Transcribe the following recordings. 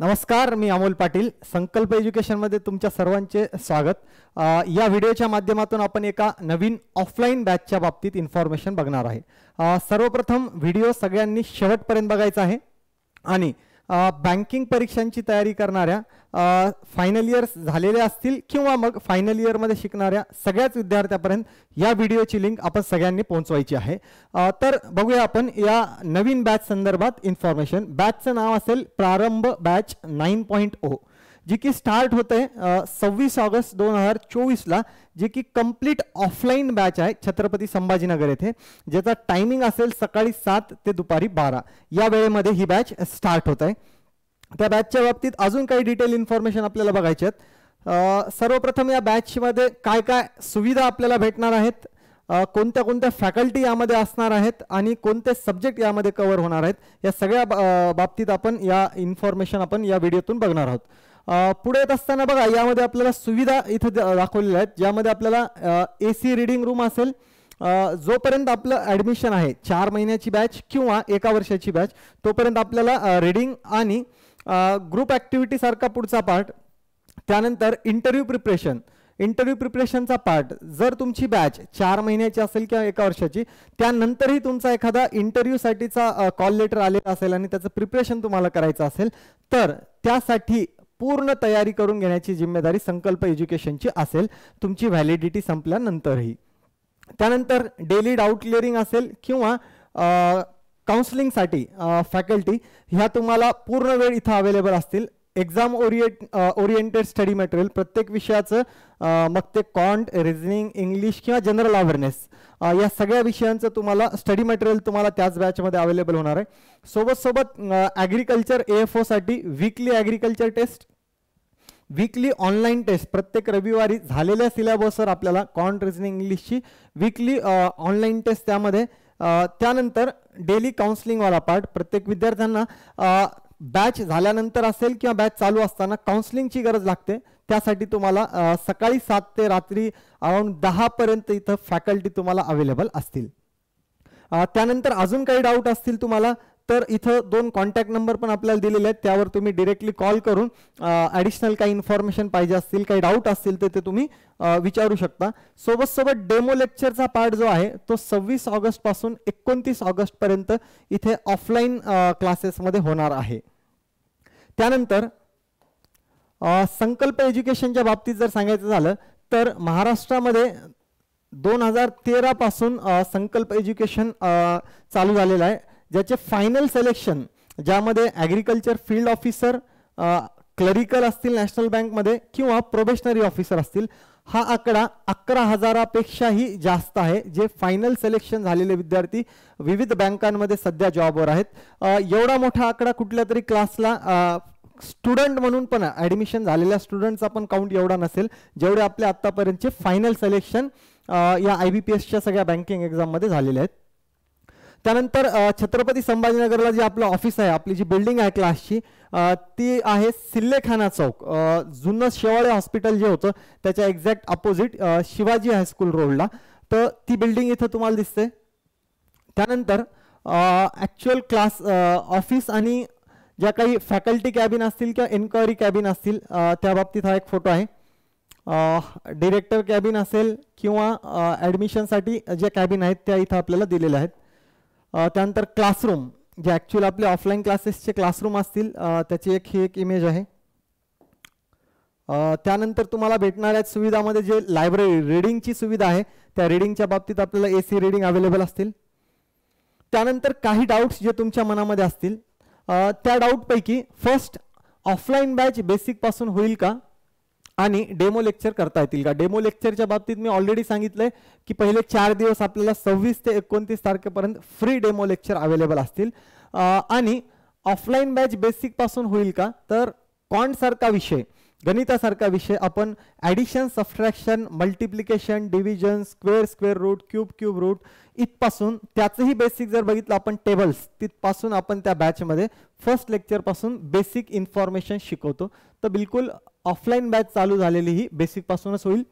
नमस्कार, मी अमोल पाटील. संकल्प एज्युकेशनमध्ये तुमच्या सर्वांचे स्वागत. या व्हिडिओच्या माध्यमातून आपण एका नवीन ऑफलाईन बॅचच्या बाबतीत इन्फॉर्मेशन बघणार आहे. सर्वप्रथम व्हिडिओ सगळ्यांनी शेवटपर्यंत बघायचा आहे आणि बँकिंग परीक्षांची तयारी करणाऱ्या फायनल इयर्स झालेल्या असतील किंवा मग फायनल इयरमध्ये शिकणाऱ्या सगळ्याच विद्यार्थ्यांपर्यंत या व्हिडिओची लिंक आपण सगळ्यांनी पोहोचवायची आहे. तर बघूया आपण या नवीन बॅच संदर्भात इन्फॉर्मेशन. बॅचचं नाव असेल प्रारंभ बॅच 9.0, जी की स्टार्ट होते 26 ऑगस्ट 2024ला, जी की कंप्लीट ऑफलाईन बॅच आहे छत्रपती संभाजीनगर येथे, ज्याचा टायमिंग असेल सकाळी 7 ते दुपारी 12 या वेळेमध्ये ही बॅच स्टार्ट होत आहे. त्या बॅचच्या बाबतीत अजून काही डिटेल इन्फॉर्मेशन आपल्याला बघायची आहेत. सर्वप्रथम या बॅचमध्ये काय काय सुविधा आपल्याला भेटणार आहेत, कोणत्या कोणत्या फॅकल्टी यामध्ये असणार आहेत आणि कोणते सब्जेक्ट यामध्ये कव्हर होणार आहेत, या सगळ्या बाबतीत आपण या इन्फॉर्मेशन आपण या व्हिडिओतून बघणार आहोत. पुढे येत असताना बघा, यामध्ये आपल्याला सुविधा इथं दाखवलेल्या आहेत, ज्यामध्ये आपल्याला AC रीडिंग रूम असेल. जोपर्यंत आपलं ॲडमिशन आहे 4 महिन्याची बॅच किंवा 1 वर्षाची बॅच, तोपर्यंत आपल्याला रीडिंग आणि ग्रुप ॲक्टिव्हिटी सारखा पुढचा पार्ट. त्यानंतर इंटरव्ह्यू प्रिपरेशनचा पार्ट. जर तुमची बॅच 4 महिन्याची असेल किंवा 1 वर्षाची, त्यानंतरही तुमचा एखादा इंटरव्ह्यूसाठीचा कॉल लेटर आलेला असेल आणि त्याचं प्रिपरेशन तुम्हाला करायचं असेल, तर त्यासाठी पूर्ण तयारी करून घेण्याची जिम्मेदारी संकल्प एज्युकेशनची असेल, तुमची व्हॅलिडिटी संपल्यानंतरही. त्यानंतर डेली डाऊट क्लिअरिंग असेल किंवा काउन्सिलिंगसाठी फॅकल्टी ह्या तुम्हाला पूर्ण वेळ इथं अवेलेबल असतील. एक्झाम ओरिएंटेड स्टडी मटेरियल, प्रत्येक विषयाचं, मग ते कॉन्ट, रिझनिंग, इंग्लिश किंवा जनरल अवेअरनेस, या सगळ्या विषयांचं तुम्हाला स्टडी मटेरियल तुम्हाला त्याच बॅचमध्ये अवेलेबल होणार आहे. सोबत ॲग्रिकल्चर AFO साठी weekly agriculture test, weekly online test प्रत्येक रविवारी झालेल्या सिलेबसवर आपल्याला कॉन्ट, रिझनिंग, इंग्लिशची वीकली ऑनलाईन टेस्ट त्यामध्ये. त्यानंतर डेली काउन्सिलिंगवाला पार्ट. प्रत्येक विद्यार्थ्यांना बॅच झाल्यानंतर असेल किंवा बॅच चालू असताना काउन्सिलिंगची गरज लागते. त्यासाठी तुम्हाला सकाळी 7 ते रात्री अराउंड 10 पर्यंत इथं फॅकल्टी तुम्हाला अवेलेबल असतील. त्यानंतर अजून काही डाऊट असतील तुम्हाला, तर इथं 2 कॉन्टॅक्ट नंबर पण आपल्याला दिलेले आहेत, त्यावर तुम्ही डिरेक्टली कॉल करून ॲडिशनल काही इन्फॉर्मेशन पाहिजे असतील, काही डाऊट असतील तर ते तुम्ही विचारू शकता. सोबत डेमो लेक्चरचा पार्ट जो आहे तो 26 ऑगस्ट पासून 29 ऑगस्ट पर्यंत इथे ऑफलाईन क्लासेसमध्ये होणार आहे. त्यानंतर संकल्प एज्युकेशनच्या बाबतीत जर सांगायचं झालं तर महाराष्ट्रामध्ये 2013 पासून संकल्प एज्युकेशन चालू झालेलं आहे, ज्याचे फायनल सिलेक्शन, ज्यामध्ये ॲग्रिकल्चर फील्ड ऑफिसर, क्लरिकल असतील नॅशनल बँकमध्ये किंवा प्रोबेशनरी ऑफिसर असतील, हा आकडा 11,000पेक्षाही जास्त आहे, जे फायनल सिलेक्शन झालेले विद्यार्थी विविध बँकांमध्ये सध्या जॉबवर आहेत. एवढा मोठा आकडा कुठल्या तरी क्लासला स्टुडंट म्हणून पण ॲडमिशन झालेल्या स्टुडंटचा पण काउंट एवढा नसेल, जेवढे आपल्या आत्तापर्यंतचे फायनल सिलेक्शन या IBPSच्या सगळ्या बँकिंग एक्झाममध्ये झालेले आहेत. त्यानंतर छत्रपती संभाजीनगरला जे आपलं ऑफिस आहे, आपली जी बिल्डिंग आहे क्लासची, ती आहे सिल्लेखाना चौक. जुनं शेवाळे हॉस्पिटल जे होतं त्याच्या एक्झॅक्ट अपोजिट शिवाजी हायस्कूल रोडला, तर ती बिल्डिंग इथं तुम्हाला दिसते. त्यानंतर ॲक्च्युअल क्लास ऑफिस आणि ज्या काही फॅकल्टी कॅबिन असतील किंवा एन्क्वायरी कॅबिन असतील, त्या बाबतीत हा एक फोटो आहे. डिरेक्टर कॅबिन असेल किंवा ॲडमिशनसाठी ज्या कॅबिन आहेत त्या इथं आपल्याला दिलेल्या आहेत. त्यानंतर क्लासरूम, जे ॲक्च्युअल आपले ऑफलाईन क्लासेसचे क्लासरूम असतील, त्याची ही एक इमेज आहे. त्यानंतर तुम्हाला भेटणाऱ्या सुविधामध्ये जे लायब्ररी रीडिंगची सुविधा आहे, त्या रीडिंगच्या बाबतीत आपल्याला AC रीडिंग अवेलेबल असतील. त्यानंतर काही डाऊट्स जे तुमच्या मनामध्ये असतील, त्या डाऊटपैकी फर्स्ट, ऑफलाईन बॅच बेसिकपासून होईल का आणि डेमो लेक्चर करता येतील का. डेमो लेक्चरच्या बाबतीत मी ऑलरेडी सांगितलंय की पहिले 4 दिवस आपल्याला 26 ते 29 तारखेपर्यंत फ्री डेमो लेक्चर अवेलेबल असतील. आणि ऑफलाईन बॅच बेसिकपासून होईल का, तर कॉन्टसारखा विषय, गणितासारखा विषय आपण addition, subtraction, multiplication, division, square root, cube root इथपासून, त्याचंही बेसिक जर बघितलं आपण टेबल्स, तिथपासून आपण त्या बॅचमध्ये फर्स्ट लेक्चरपासून बेसिक इन्फॉर्मेशन शिकवतो. तर बिलकुल ऑफलाईन बॅच चालू झालेली ही बेसिकपासूनच होईल.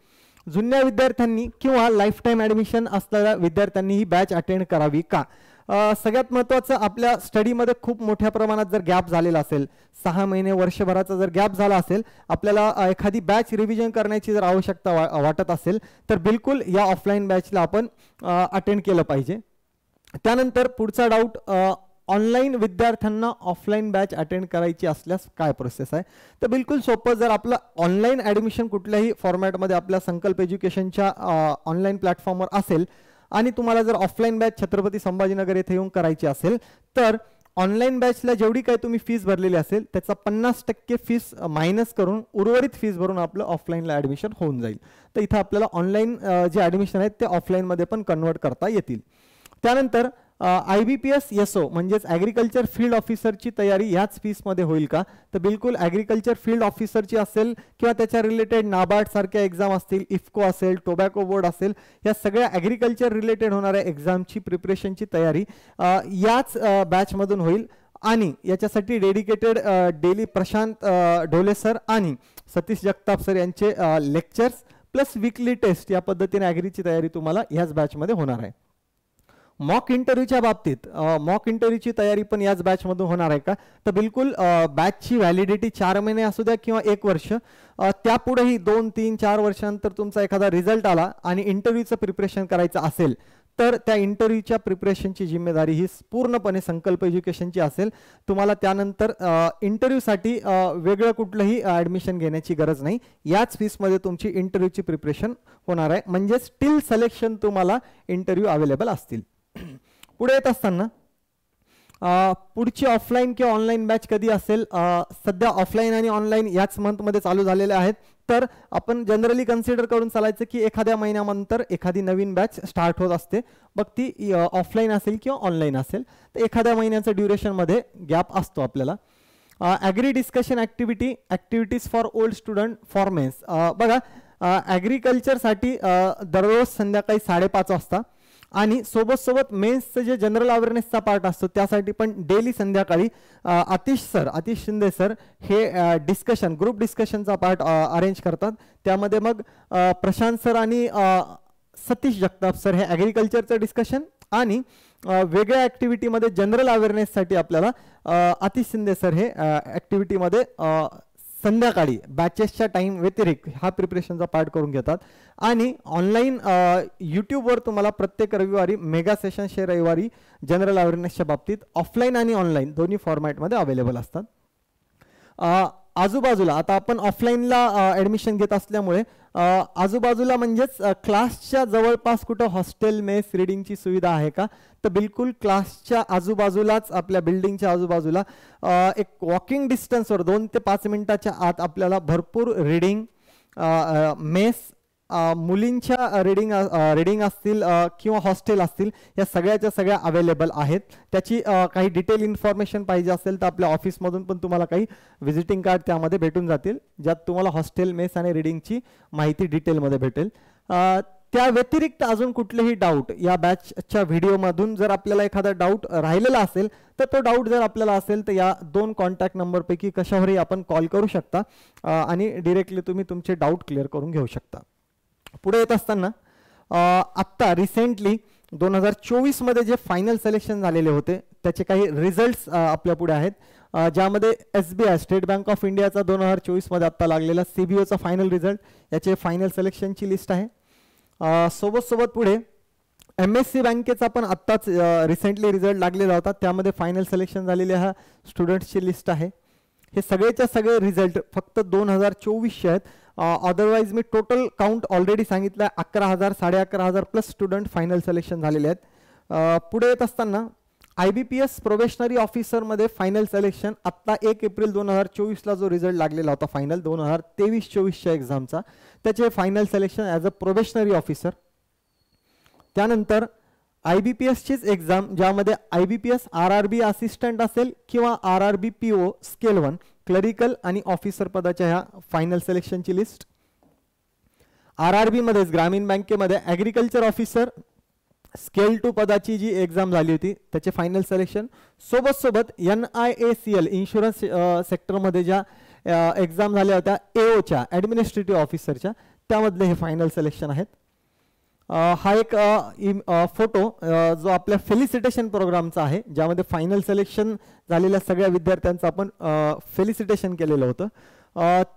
जुन्या विद्यार्थ्यांनी किंवा लाईफ टाईम ॲडमिशन असलेल्या विद्यार्थ्यांनी ही बॅच अटेंड करावी का, सगळ्यात महत्त्वाचं, आपल्या स्टडीमध्ये खूप मोठ्या प्रमाणात जर गॅप झालेला असेल, 6 महिने वर्षभराचा जर गॅप झाला असेल, आपल्याला एखादी बॅच रिव्हिजन करण्याची जर आवश्यकता वाटत असेल तर बिलकुल या ऑफलाईन बॅचला आपण अटेंड केलं पाहिजे. त्यानंतर पुढचा डाऊट, ऑनलाईन विद्यार्थ्यांना ऑफलाईन बॅच अटेंड करायची असल्यास काय प्रोसेस आहे? तर बिलकुल सोपं. जर आपलं ऑनलाईन ॲडमिशन कुठल्याही फॉर्मॅटमध्ये आपल्या संकल्प एज्युकेशनच्या ऑनलाईन प्लॅटफॉर्मवर असेल आणि तुम्हाला जर ऑफलाईन बॅच छत्रपती संभाजीनगर येथे येऊन करायची असेल तर ऑनलाईन बॅचला जेवढी काही तुम्ही फीस भरलेली असेल त्याचा 50% फीस मायनस करून उर्वरित फीस भरून आपलं ऑफलाईनला ॲडमिशन होऊन जाईल. तर इथं आपल्याला ऑनलाईन जे ॲडमिशन आहेत ते ऑफलाईनमध्ये पण कन्वर्ट करता येतील. त्यानंतर IBPS SO म्हणजेच ॲग्रिकल्चर फील्ड ऑफिसरची तयारी याच फीसमध्ये होईल का? तर बिलकुल ॲग्रिकल्चर फील्ड ऑफिसरची असेल किंवा त्याच्या रिलेटेड नाबार्ड सारख्या एक्झाम असतील, इफ्को असेल, टोबॅको बोर्ड असेल, या सगळ्या ॲग्रिकल्चर रिलेटेड होणाऱ्या एक्झामची प्रिपरेशनची तयारी याच बॅचमधून होईल. आणि याच्यासाठी dedicated daily Prashant Dhole sir आणि सतीश जगताप सर यांचे लेक्चर्स प्लस वीकली टेस्ट या पद्धतीने ॲग्रीची तयारी तुम्हाला ह्याच बॅचमध्ये होणार आहे. मॉक इंटरव्ह्यूच्या बाबतीत मॉक इंटरव्ह्यूची तयारी पण याच बॅचमधून होणार आहे का? तर बिलकुल. बॅचची व्हॅलिडिटी 4 महिने असू द्या किंवा 1 वर्ष, त्यापुढेही 2, 3, 4 वर्षांनंतर तुमचा एखादा रिझल्ट आला आणि इंटरव्ह्यूचं प्रिपरेशन करायचं असेल तर त्या इंटरव्ह्यूच्या प्रिपरेशनची जिम्मेदारी ही पूर्णपणे संकल्प एज्युकेशनची असेल. तुम्हाला त्यानंतर इंटरव्ह्यूसाठी वेगळं कुठलंही ॲडमिशन घेण्याची गरज नाही. याच फीसमध्ये तुमची इंटरव्ह्यूची प्रिपरेशन होणार आहे. म्हणजेच टिल सिलेक्शन तुम्हाला इंटरव्ह्यू अवेलेबल असतील. पुढे येत असताना पुढची ऑफलाईन किंवा ऑनलाईन बॅच कधी असेल? सध्या ऑफलाईन आणि ऑनलाईन याच मंथमध्ये चालू झालेले आहेत. तर आपण जनरली कन्सिडर करून चालायचं की एखाद्या महिन्यानंतर एखादी नवीन बॅच स्टार्ट होत असते. मग ती ऑफलाईन असेल किंवा ऑनलाईन असेल तर एखाद्या महिन्याचं ड्युरेशनमध्ये गॅप असतो आपल्याला. Agri discussion activities for old student for mains. बघा, ॲग्रिकल्चरसाठी दररोज संध्याकाळी 5:30 वाजता आणि सोबत मेन्सचं जे जनरल अवेअरनेसचा पार्ट असतो त्यासाठी पण डेली संध्याकाळी आतिश शिंदे सर हे ग्रुप डिस्कशनचा पार्ट अरेंज करतात. त्यामध्ये मग प्रशांत सर आणि सतीश जगताप सर हे ॲग्रिकल्चरचं डिस्कशन आणि वेगळ्या ॲक्टिव्हिटीमध्ये जनरल अवेअरनेससाठी आपल्याला आतिश शिंदे सर हे ॲक्टिव्हिटीमध्ये संध्याकाळी बॅचेसच्या टाईम व्यतिरिक्त हा प्रिपरेशनचा पार्ट करून घेतात. आणि ऑनलाईन यूट्यूबवर तुम्हाला प्रत्येक रविवारी मेगा सेशन्स हे रविवारी जनरल अवेअरनेसच्या बाबतीत ऑफलाईन आणि ऑनलाईन दोन्ही फॉर्मॅटमध्ये अवेलेबल असतात. आजूबाजूला आता आपण ऑफलाईनला ॲडमिशन घेत असल्यामुळे आजूबाजूला म्हणजेच क्लासच्या जवळपास कुठं हॉस्टेल, मेस, रिडिंगची सुविधा आहे का? तर बिलकुल क्लासच्या आजूबाजूलाच, आपल्या बिल्डिंगच्या आजूबाजूला एक वॉकिंग डिस्टन्सवर 2 ते 5 मिनिटाच्या आत आपल्याला भरपूर रिडिंग, मेस, मुलींच्या रिडिंग असतील किंवा हॉस्टेल असतील, या सगळ्याच्या सगळ्या अवेलेबल आहेत. त्याची काही डिटेल इन्फॉर्मेशन पाहिजे असेल तर आपल्या ऑफिसमधून पण तुम्हाला काही व्हिजिटिंग कार्ड त्यामध्ये भेटून जातील, ज्यात तुम्हाला हॉस्टेल, मेस आणि रिडिंगची माहिती डिटेलमध्ये भेटेल. त्या व्यतिरिक्त अजून कुठलेही डाऊट या बॅचच्या व्हिडिओमधून जर आपल्याला एखादा डाऊट राहिलेला असेल तर तो डाऊट जर आपल्याला असेल तर या 2 कॉन्टॅक्ट नंबरपैकी कशावरही आपण कॉल करू शकता आणि डिरेक्टली तुम्ही तुमचे डाऊट क्लिअर करून घेऊ शकता. पुढे येत असताना आत्ता रिसेंटली 2024 जे फायनल सिलेक्शन झालेले होते त्याचे काही रिझल्ट्स आपल्या पुढे आहेत, ज्यामध्ये SBI स्टेट बँक ऑफ इंडियाचा 2024 आत्ता लागलेला CBOचा फायनल रिझल्ट, याचे फायनल सिलेक्शनची लिस्ट आहे. सोबत पुढे MSC बँकेचा पण आत्ताच रिसेंटली रिझल्ट लागलेला होता, त्यामध्ये फायनल सिलेक्शन झालेले ह्या स्टुडंट्सची लिस्ट आहे. हे सगळेच्या सगळे रिझल्ट फक्त 2024 आहेत. अदरवाईज मी टोटल काउंट ऑलरेडी सांगितलं आहे, 11,000 11,500 प्लस स्टुडंट फायनल सिलेक्शन झालेले आहेत. पुढे येत असताना IBPS प्रोबेशनरी ऑफिसरमध्ये फायनल सिलेक्शन आत्ता 1 एप्रिल 2024 जो रिझल्ट लागलेला होता फायनल 2023-24च्या एक्झामचा, त्याचे final selection as a probationary officer. त्यानंतर IBPSचीच एक्झाम, ज्यामध्ये IBPS RRB असिस्टंट असेल किंवा RRB PO स्केल 1 क्लरिकल आणि ऑफिसर पदाच्या ह्या फायनल सिलेक्शनची लिस्ट. RRB मध्येच ग्रामीण बँकेमध्ये ॲग्रिकल्चर ऑफिसर स्केल 2 पदाची जी एक्झाम झाली होती त्याचे फायनल सिलेक्शन. सोबत NIACL इन्शुरन्स सेक्टरमध्ये ज्या एक्झाम झाल्या होत्या AOच्या ॲडमिनिस्ट्रेटिव्ह ऑफिसरच्या, त्यामधले हे फायनल सिलेक्शन आहेत. हा एक फोटो जो आपल्या फेलिसिटेशन प्रोग्रामचा आहे, ज्यामध्ये फायनल सिलेक्शन झालेल्या सगळ्या विद्यार्थ्यांचं आपण फेलिसिटेशन केलेलं होतं.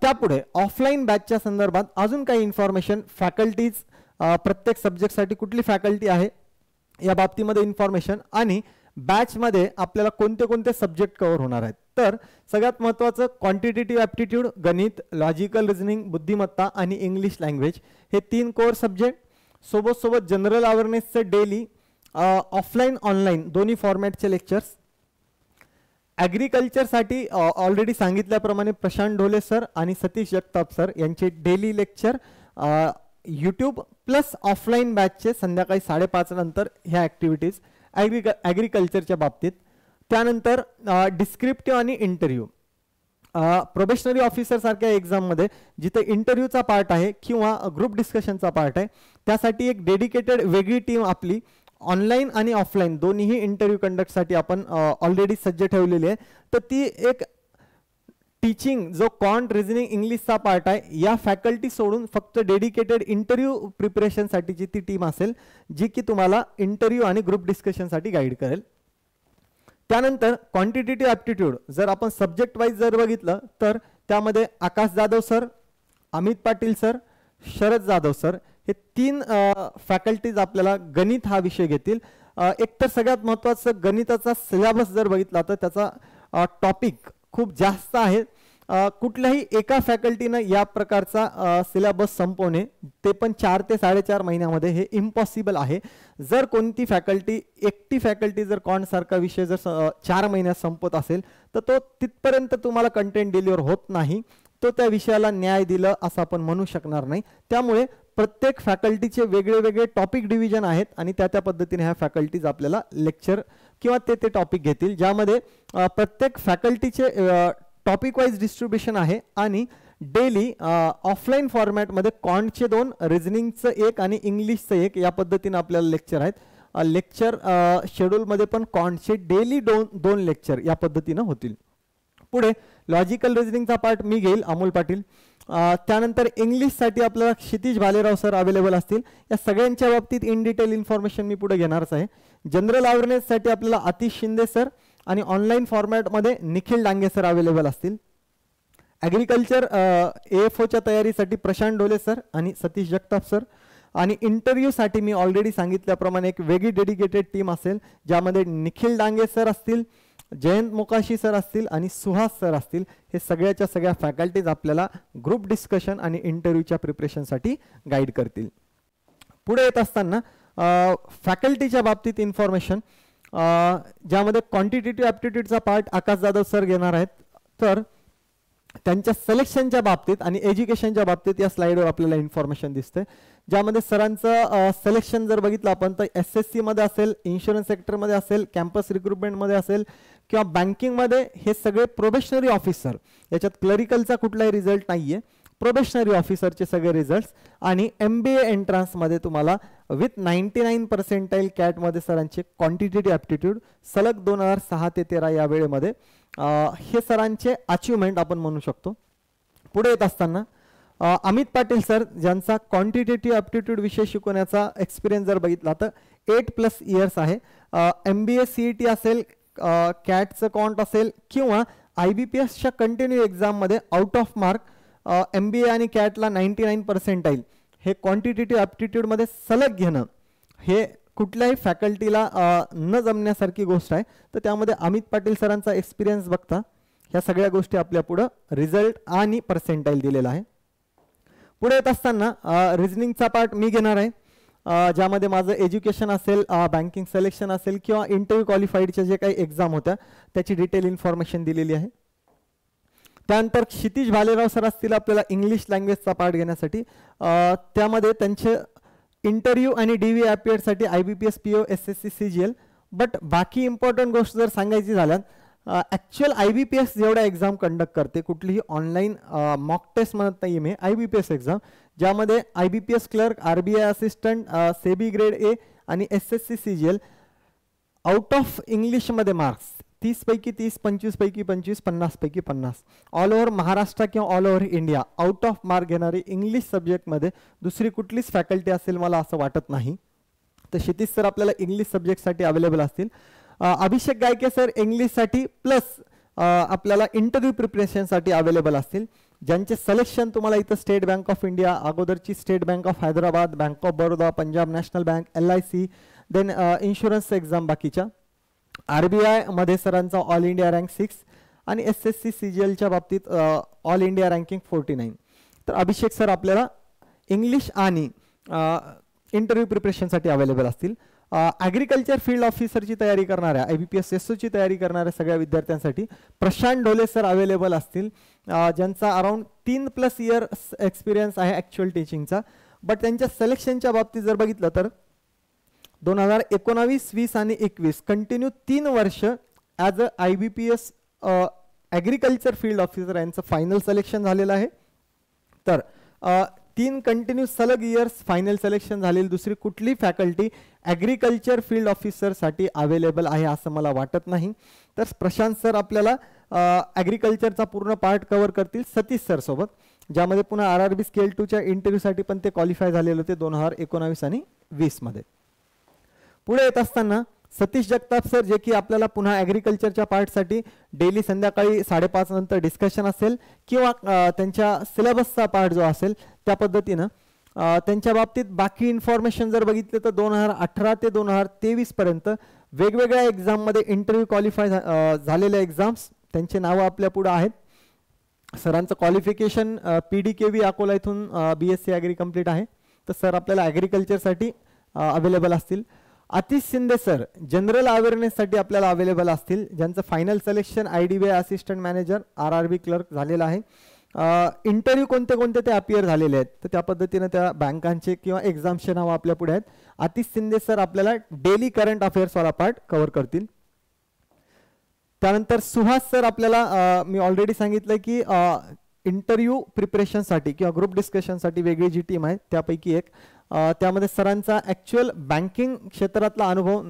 त्यापुढे ऑफलाईन बॅचच्या संदर्भात अजून काही इन्फॉर्मेशन, फॅकल्टीज, प्रत्येक सब्जेक्टसाठी कुठली फॅकल्टी आहे या बाबतीमध्ये इन्फॉर्मेशन, आणि बॅचमध्ये आपल्याला कोणते कोणते सब्जेक्ट कव्हर होणार आहेत. तर सगळ्यात महत्त्वाचं क्वांटिटेटिव्ह ॲप्टिट्यूड, गणित, लॉजिकल रिझनिंग, बुद्धिमत्ता आणि इंग्लिश लँग्वेज हे 3 कोर सब्जेक्ट. सोबत जनरल अवेअरनेसचे डेली ऑफलाईन ऑनलाईन दोन्ही फॉर्मॅटचे लेक्चर्स. ॲग्रिकल्चरसाठी ऑलरेडी सांगितल्याप्रमाणे प्रशांत ढोले सर आणि सतीश जगताप सर यांचे daily lecture YouTube plus offline बॅचचे संध्याकाळी 5:30 नंतर ह्या ॲक्टिव्हिटीज ॲग्रिकल्चरच्या बाबतीत. त्यानंतर डिस्क्रिप्टिव्ह आणि इंटरव्ह्यू, प्रोबेशनरी ऑफिसर सारख्या एक्झाममध्ये जिथे इंटरव्ह्यूचा पार्ट आहे किंवा ग्रुप डिस्कशनचा पार्ट आहे, त्यासाठी एक डेडिकेटेड वेगळी टीम आपली ऑनलाईन आणि ऑफलाईन दोन्हीही इंटरव्ह्यू कंडक्टसाठी आपण ऑलरेडी सज्ज ठेवलेली आहे. तर ती एक टीचिंग जो क्वांट, रिझनिंग, इंग्लिशचा पार्ट आहे, या फॅकल्टी सोडून फक्त डेडिकेटेड इंटरव्ह्यू प्रिपरेशनसाठीची ती टीम असेल, जी की तुम्हाला इंटरव्ह्यू आणि ग्रुप डिस्कशनसाठी गाईड करेल. त्यानंतर क्वांटिटेटिव्ह ॲप्टिट्यूड जर आपण सब्जेक्ट वाईज जर बघितलं तर त्यामध्ये Akash Jadhav sir, Amit Patil sir, Sharad Jadhav sir हे 3 फॅकल्टीज आपल्याला गणित हा विषय घेतील. एकतर सगळ्यात महत्त्वाचं गणिताचा सिलेबस जर बघितला तर त्याचा टॉपिक खूप जास्त आहे. कुठल्याही एका फॅकल्टीनं या प्रकारचा सिलेबस संपवणे, ते पण 4 ते 4.5 महिन्यामध्ये, हे इम्पॉसिबल आहे. जर कोणती फॅकल्टी, एकटी फॅकल्टी जर सारखा विषय जर 4 महिन्यात संपत असेल तर तो तिथपर्यंत तुम्हाला कंटेंट डिलिव्हर होत नाही, तो त्या विषयाला न्याय दिलं असं आपण म्हणू शकणार नाही. त्यामुळे प्रत्येक फॅकल्टीचे वेगळे वेगळे टॉपिक डिव्हिजन आहेत आणि त्या पद्धतीने ह्या फॅकल्टीज आपल्याला लेक्चर किंवा ते टॉपिक घेतील, ज्यामध्ये प्रत्येक फॅकल्टीचे टॉपिक वाईज डिस्ट्रीब्युशन आहे. आणि डेली ऑफलाईन फॉर्मॅटमध्ये क्वांटचे 2, रिझनिंगचं 1 आणि इंग्लिशचं 1 या पद्धतीने आपल्याला लेक्चर आहेत. लेक्चर शेड्यूलमध्ये पण क्वांटचे डेली 2 लेक्चर या पद्धतीनं होतील. पुढे लॉजिकल रिझनिंगचा पार्ट मी घेईल, अमोल पाटील. त्यानंतर इंग्लिशसाठी आपल्याला क्षितिज भालेराव सर अवेलेबल असतील. या सगळ्यांच्या बाबतीत इन डिटेल इन्फॉर्मेशन मी पुढे घेणारच आहे. जनरल अवेअरनेससाठी आपल्याला आतिश शिंदे सर आणि ऑनलाईन फॉर्मॅटमध्ये निखिल डांगे सर अवेलेबल असतील. ॲग्रिकल्चर AFOच्या तयारीसाठी प्रशांत ढोले सर आणि सतीश जगताप सर. आणि इंटरव्ह्यूसाठी मी ऑलरेडी सांगितल्याप्रमाणे एक वेगळी डेडिकेटेड टीम असेल, ज्यामध्ये निखिल डांगे सर असतील, जयंत मोकाशी सर असतील आणि सुहास सर असतील. हे सगळ्याच्या सगळ्या फॅकल्टीज आपल्याला ग्रुप डिस्कशन आणि इंटरव्ह्यूच्या प्रिपरेशनसाठी गाईड करतील. पुढे येत असताना फॅकल्टीच्या बाबतीत इन्फॉर्मेशन, ज्यामध्ये क्वांटिटेटिव्ह ॲप्टिट्यूडचा पार्ट आकाश जाधव सर घेणार आहेत. तर त्यांच्या सिलेक्शनच्या बाबतीत आणि एज्युकेशनच्या बाबतीत या स्लाइडवर आपल्याला इन्फॉर्मेशन दिसते, ज्यामध्ये सरांचं सिलेक्शन जर बघितलं आपण तर SSC मध्ये असेल, इन्शुरन्स सेक्टरमध्ये असेल, कॅम्पस रिक्रुटमेंटमध्ये असेल किंवा बँकिंगमध्ये, हे सगळे प्रोबेशनरी ऑफिसर, याच्यात क्लरिकलचा कुठलाही रिझल्ट नाही आहे, प्रोबेशनरी ऑफिसरचे सगळे रिझल्ट्स. आणि MBA एंट्रान्समध्ये तुम्हाला विथ 99% कॅटमध्ये सरांचे क्वांटिटेटिव्ह ॲप्टिट्यूड सलग 2006 ते 13 या वेळेमध्ये हे सरांचे अचिव्हमेंट आपण म्हणू शकतो. पुढे येत असताना अमित पाटील सर, ज्यांचा क्वांटिटेटिव्ह ॲप्टिट्यूड विषय शिकवण्याचा एक्सपिरियन्स जर बघितला तर 8+ इयर्स आहे. MBA CET असेल, कॅटचं कॉन्ट असेल किंवा IBPSच्या कंटिन्यू एक्झाममध्ये आउट ऑफ मार्क MBA आणि कॅटला 99% हे क्वांटिटेटिव्ह ॲप्टिट्यूडमध्ये सलग घेणं, हे कुठल्याही फॅकल्टीला न जमण्यासारखी गोष्ट आहे. तर त्यामध्ये अमित पाटील सरांचा एक्सपिरियन्स बघता ह्या सगळ्या गोष्टी आपल्या पुढं रिझल्ट आणि पर्सेंटाईल दिलेला आहे. पुढे येत असताना रिझनिंगचा पार्ट मी घेणार आहे, ज्यामध्ये माझं एज्युकेशन असेल, बँकिंग सिलेक्शन असेल किंवा इंटरव्ह्यू क्वालिफाईडच्या जे काही एक्झाम होत्या त्याची डिटेल इन्फॉर्मेशन दिलेली आहे. त्यानंतर क्षितिज भालेराव सर असतील आपल्याला इंग्लिश लँग्वेजचा पार्ट घेण्यासाठी, त्यामध्ये त्यांचे इंटरव्ह्यू आणि DV ॲपियरसाठी IBPS PO SSC CGL. But बाकी इम्पॉर्टंट गोष्ट जर सांगायची झाल्यात, ॲक्च्युअल IBPS जेवढ्या एक्झाम कंडक्ट करते, कुठलीही ऑनलाईन मॉक टेस्ट म्हणत नाही मी, IBPS एक्झाम, ज्यामध्ये IBPS clerk, RBI assistant, SEBI grade A आणि SSC CGL आउट ऑफ इंग्लिशमध्ये मार्क्स 30 पैकी 30, 25 पैकी 25, 50 पैकी 50. ऑल ओव्हर महाराष्ट्र किंवा all over India out of mark घेणारी इंग्लिश सब्जेक्टमध्ये दुसरी कुठलीच फॅकल्टी असेल मला असं वाटत नाही. तर क्षितिज सर आपल्याला इंग्लिश सब्जेक्टसाठी अवेलेबल असतील. अभिषेक गायके सर इंग्लिशसाठी प्लस आपल्याला इंटरव्ह्यू प्रिपरेशनसाठी अवेलेबल असतील. ज्यांचे सिलेक्शन तुम्हाला इथं स्टेट बँक ऑफ इंडिया, अगोदरची State Bank of Hyderabad, bank of Baroda, Punjab National Bank, LIC, then insurance exam बाकीच्या, RBI मध्ये सरांचा ऑल इंडिया रँक 6 आणि SSC CGLच्या बाबतीत ऑल इंडिया रँकिंग 49. तर अभिषेक सर आपल्याला इंग्लिश आणि इंटरव्ह्यू प्रिपरेशनसाठी अवेलेबल असतील. ॲग्रिकल्चर फील्ड ऑफिसरची तयारी करणाऱ्या, IBPS SOची तयारी करणाऱ्या सगळ्या विद्यार्थ्यांसाठी प्रशांत ढोले सर अवेलेबल असतील, ज्यांचा अराउंड 3+ इयर्स एक्सपिरियन्स आहे ॲक्च्युअल टीचिंगचा. बट त्यांच्या सिलेक्शनच्या बाबतीत जर बघितलं तर 2019, 20 आणि 21 कंटिन्यू 3 वर्ष as a IBPS agriculture field officer यांचं फायनल सिलेक्शन झालेलं आहे. तर 3 कंटिन्यू सलग इयर्स फायनल सिलेक्शन झालेली दुसरी कुठली फॅकल्टी ॲग्रिकल्चर फील्ड ऑफिसरसाठी अवेलेबल आहे असं मला वाटत नाही. तर प्रशांत सर आपल्याला ॲग्रिकल्चरचा पूर्ण पार्ट कव्हर करतील सतीश सर सोबत, ज्यामध्ये पुन्हा RRB स्केल 2च्या इंटरव्ह्यूसाठी पण ते क्वालिफाय झालेले होते 2019 आणि 20 मध्ये. पुढे येत असताना सतीश जगताप सर, जे की आपल्याला पुन्हा ॲग्रिकल्चरच्या पार्टसाठी डेली संध्याकाळी 5:30 नंतर डिस्कशन असेल किंवा त्यांच्या सिलेबसचा पार्ट जो असेल त्या पद्धतीनं त्यांच्या बाबतीत बाकी इन्फॉर्मेशन जर बघितले तर 2018 ते 2023 पर्यंत वेगवेगळ्या एक्झाममध्ये इंटरव्ह्यू क्वालिफाय झालेल्या एक्झाम्स त्यांचे नावं आपल्या पुढे आहेत. सरांचं क्वालिफिकेशन PDKV अकोला इथून BSc ॲग्री कंप्लीट आहे. तर सर आपल्याला ॲग्रिकल्चरसाठी अवेलेबल असतील. आतिश शिंदे सर जनरल अवेअरनेससाठी आपल्याला अवेलेबल असतील, ज्यांचं final selection IDBI assistant manager RRB clerk झालेलं आहे. इंटरव्ह्यू कोणते कोणते ते अपियर झालेले आहेत, तर त्या पद्धतीनं त्या बँकांचे किंवा एक्झामचे नाव आपल्या पुढे आहेत. आतिश शिंदे सर आपल्याला डेली करंट अफेअर्सवाला पार्ट कव्हर करतील. त्यानंतर सुहास सर आपल्याला मी ऑलरेडी सांगितलं की इंटरव्ह्यू प्रिपरेशनसाठी किंवा ग्रुप डिस्कशनसाठी वेगळी जी टीम आहे त्यापैकी एक. त्यामध्ये सरांचा ॲक्च्युअल बँकिंग क्षेत्रातला अनुभव,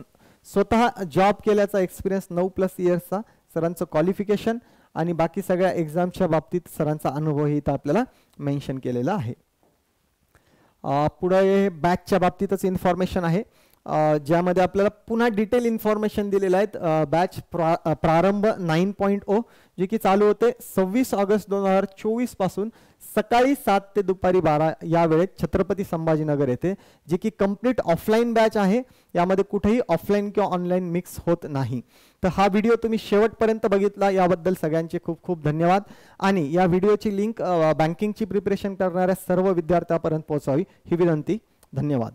स्वतः जॉब केल्याचा एक्सपिरियन्स 9+ इयर्सचा, सरांचं क्वालिफिकेशन आणि बाकी सगळ्या एक्झामच्या बाबतीत सरांचा अनुभव ही इथं आपल्याला मेन्शन केलेला आहे. पुढे बॅचच्या बाबतीतच इन्फॉर्मेशन आहे, ज्यामध्ये आपल्याला पुन्हा डिटेल इन्फॉर्मेशन दिलेलं आहे. बॅच प्रारंभ 9.0 जे की चालू होते 26 ऑगस्ट 2024 पासून सकाळी 7 ते दुपारी 12 या वेळेत छत्रपती संभाजीनगर येथे, जे की कंप्लीट ऑफलाईन बॅच आहे. यामध्ये कुठेही ऑफलाईन किंवा ऑनलाईन मिक्स होत नाही. तर हा व्हिडिओ तुम्ही शेवटपर्यंत बघितला याबद्दल सगळ्यांचे खूप खूप धन्यवाद. आणि या व्हिडिओची लिंक बँकिंगची प्रिपरेशन करणाऱ्या सर्व विद्यार्थ्यांपर्यंत पोहोचावी ही विनंती. धन्यवाद.